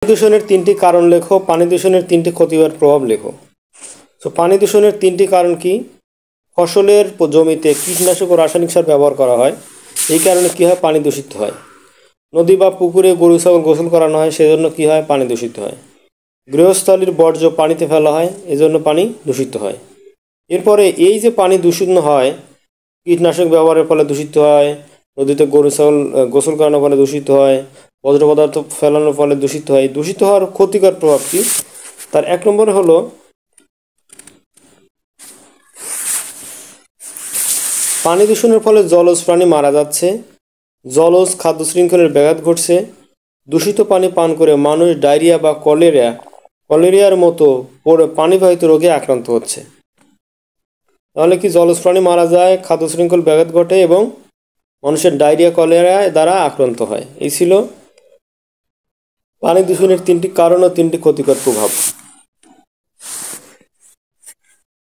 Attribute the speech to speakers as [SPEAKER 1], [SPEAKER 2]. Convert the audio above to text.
[SPEAKER 1] দূষণের তিনটি কারণ লেখো, পানি দূষণের তিনটি ক্ষতিকর প্রভাব লেখো। তো পানি দূষণের তিনটি কারণ কি? ফসলের জমিতে কীটনাশক ও রাসায়নিক সার ব্যবহার করা হয়, এই কারণে কী হয়? পানি দূষিত হয়। নদী বা পুকুরে গরু ছাগল গোসল করানো হয়, সেজন্য কী হয়? পানি দূষিত হয়। গৃহস্থলীর বর্জ্য পানিতে ফেলা হয়, এজন্য পানি দূষিত হয়। এরপরে এই যে পানি দূষিত হয়, কীটনাশক ব্যবহারের ফলে দূষিত হয়, নদীতে গরু ছাগল গোসল করানোর ফলে দূষিত হয়, বজ্র পদার্থ ফেলানোর ফলে দূষিত হয়। দূষিত হওয়ার ক্ষতিকর প্রভাব কি? তার এক নম্বরে হলো পানি দূষণের ফলে জলজ প্রাণী মারা যাচ্ছে, জলজ খাদ্য শৃঙ্খলের ব্যাঘাত ঘটছে। দূষিত পানি পান করে মানুষ ডায়রিয়া বা কলেরিয়ার মতো পানিবাহিত রোগে আক্রান্ত হচ্ছে। তাহলে কি জলজ প্রাণী মারা যায়, খাদ্য শৃঙ্খল ব্যাঘাত ঘটে এবং মানুষের ডায়রিয়া কলেরা দ্বারা আক্রান্ত হয়। এই ছিল পানি দূষণের তিনটি কারণ ও তিনটি ক্ষতিকর প্রভাব।